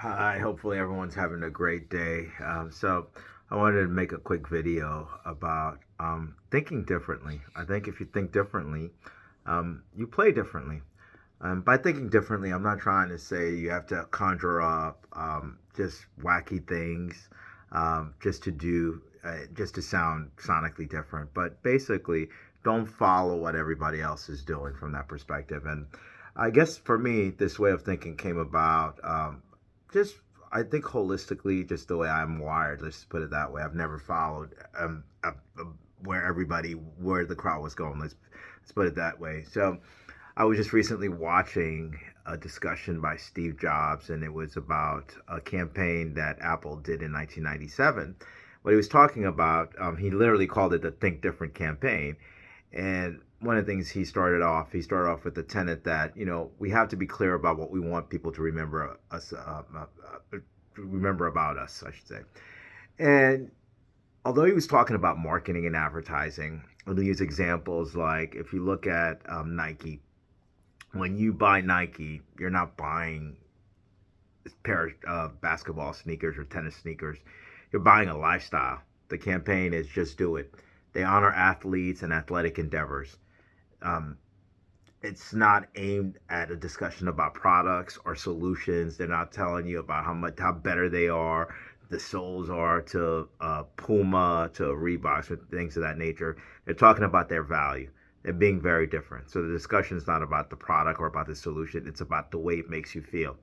Hi, hopefully everyone's having a great day. I wanted to make a quick video about thinking differently. I think if you think differently, you play differently. By thinking differently, I'm not trying to say you have to conjure up just wacky things just to sound sonically different. But basically, don't follow what everybody else is doing from that perspective. And I guess for me, this way of thinking came about just I think holistically, just the way I'm wired. Let's put it that way. I've never followed where the crowd was going. Let's put it that way. So I was just recently watching a discussion by Steve Jobs, and it was about a campaign that Apple did in 1997. What he was talking about, he literally called it the Think Different campaign. And one of the things he started off with the tenet that we have to be clear about what we want people to remember about us, I should say. And although he was talking about marketing and advertising, we'll use examples like if you look at Nike. When you buy Nike, you're not buying a pair of basketball sneakers or tennis sneakers. You're buying a lifestyle. The campaign is just do it. They honor athletes and athletic endeavors. Um, it's not aimed at a discussion about products or solutions. They're not telling you about how better they are, the soles are to Puma to Reeboks or things of that nature. They're talking about their value. They're being very different. So the discussion is not about the product or about the solution. It's about the way it makes you feel.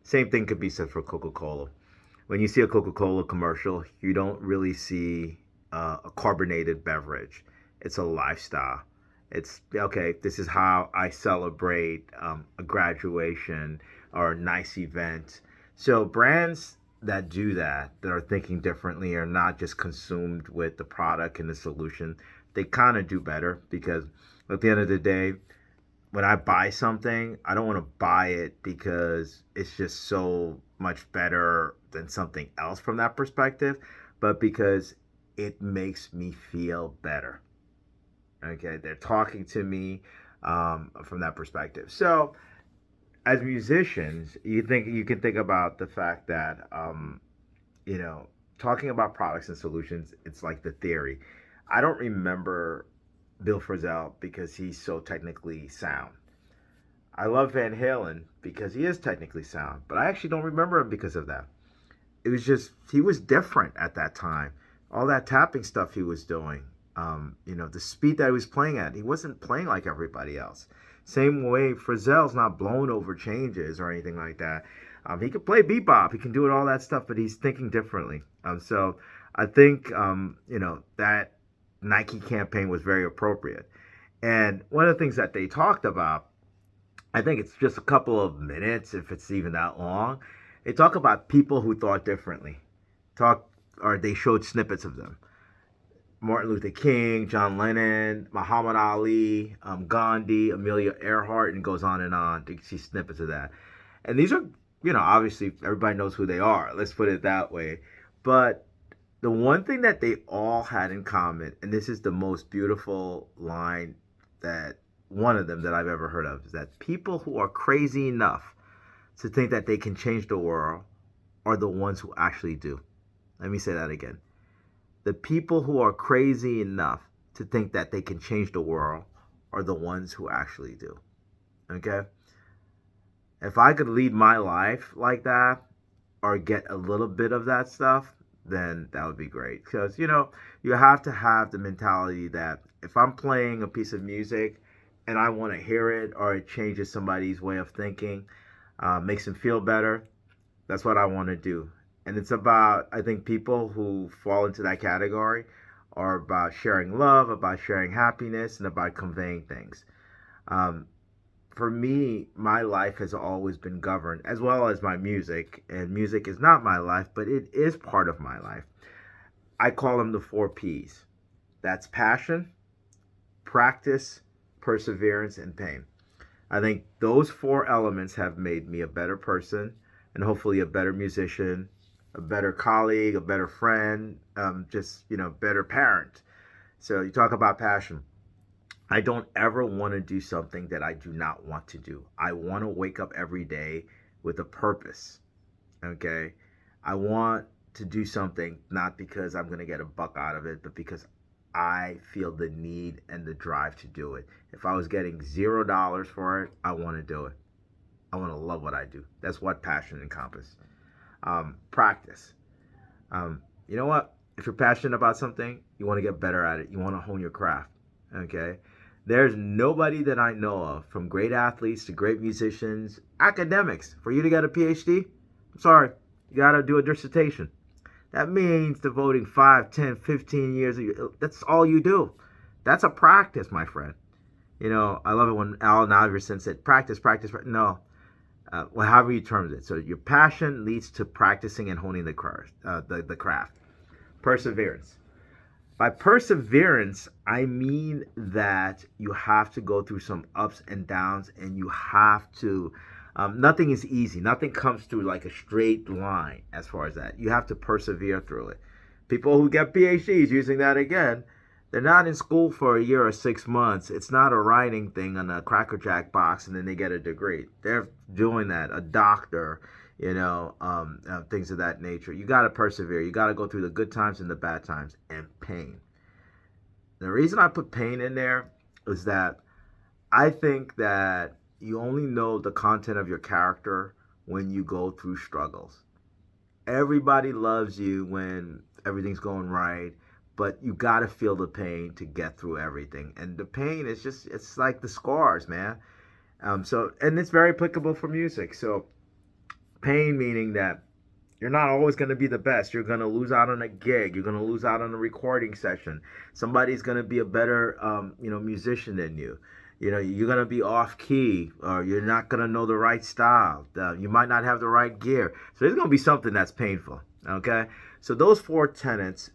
Same thing could be said for Coca-Cola. When you see a Coca-Cola commercial, you don't really see a carbonated beverage. It's a lifestyle. It's okay. This is how I celebrate a graduation or a nice event. So brands that do that, that are thinking differently, are not just consumed with the product and the solution. They kind of do better because at the end of the day, when I buy something, I don't want to buy it because it's just so much better than something else from that perspective, but because it makes me feel better. Okay, they're talking to me from that perspective. So, as musicians, you can think about the fact that you know talking about products and solutions, it's like the theory. I don't remember Bill Frisell because he's so technically sound. I love Van Halen because he is technically sound, but I actually don't remember him because of that. It was just he was different at that time. All that tapping stuff he was doing, the speed that he was playing at, he wasn't playing like everybody else. Same way Frizzell's not blown over changes or anything like that. He can play bebop, he can do it all that stuff, but he's thinking differently. So I think that Nike campaign was very appropriate. And one of the things that they talked about, I think it's just a couple of minutes, if it's even that long. They talk about people who thought differently. Talk or they showed snippets of them. Martin Luther King, John Lennon, Muhammad Ali, Gandhi, Amelia Earhart, and it goes on and on. You see snippets of that. And these are, obviously everybody knows who they are. Let's put it that way. But the one thing that they all had in common, and this is the most beautiful line that one of them that I've ever heard of, is that people who are crazy enough to think that they can change the world are the ones who actually do. Let me say that again. The people who are crazy enough to think that they can change the world are the ones who actually do. Okay? If I could lead my life like that or get a little bit of that stuff, then that would be great. Because, you have to have the mentality that if I'm playing a piece of music and I want to hear it or it changes somebody's way of thinking, makes them feel better, that's what I want to do. And it's about, I think people who fall into that category are about sharing love, about sharing happiness, and about conveying things. Um, for me, my life has always been governed, as well as my music. And music is not my life, but it is part of my life. I call them the four P's. That's passion, practice, perseverance, and pain. I think those four elements have made me a better person and hopefully a better musician, a better colleague, a better friend, better parent. So you talk about passion. I don't ever want to do something that I do not want to do. I want to wake up every day with a purpose. Okay, I want to do something not because I'm going to get a buck out of it, but because I feel the need and the drive to do it. If I was getting $0 for it, I want to do it. I want to love what I do. That's what passion encompasses. Practice. You know what? If you're passionate about something, you want to get better at it. You want to hone your craft. Okay? There's nobody that I know of, from great athletes to great musicians, academics. For you to get a PhD, I'm sorry, you got to do a dissertation. That means devoting 5, 10, 15 years. That's all you do. That's a practice, my friend. You know, I love it when Al Iverson said, practice, practice, practice. No, well, however you term it. So your passion leads to practicing and honing the craft. Perseverance. By perseverance, I mean that you have to go through some ups and downs, and you have to. Nothing is easy. Nothing comes through like a straight line as far as that. You have to persevere through it. People who get PhDs, using that again, they're not in school for a year or 6 months. It's not a writing thing on a Cracker Jack box and then they get a degree. They're doing that. A doctor, things of that nature. You got to persevere. You got to go through the good times and the bad times and pain. The reason I put pain in there is that I think that you only know the content of your character when you go through struggles. Everybody loves you when everything's going right, but you got to feel the pain to get through everything. And the pain is just, it's like the scars, man. And it's very applicable for music. So pain meaning that you're not always going to be the best. You're going to lose out on a gig. You're going to lose out on a recording session. Somebody's going to be a better, musician than you. You know, you're going to be off key, or you're not going to know the right style. You might not have the right gear. So there's going to be something that's painful. Okay. So those four tenets,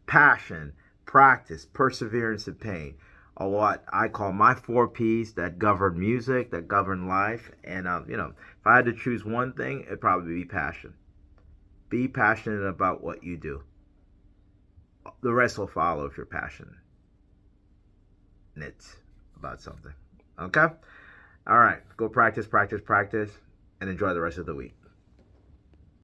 passion, practice, perseverance, and pain, are what I call my 4 Ps that govern music, that govern life. And, if I had to choose one thing, it'd probably be passion. Be passionate about what you do. The rest will follow if you're passionate about something. Okay? All right. Go practice, practice, practice, and enjoy the rest of the week.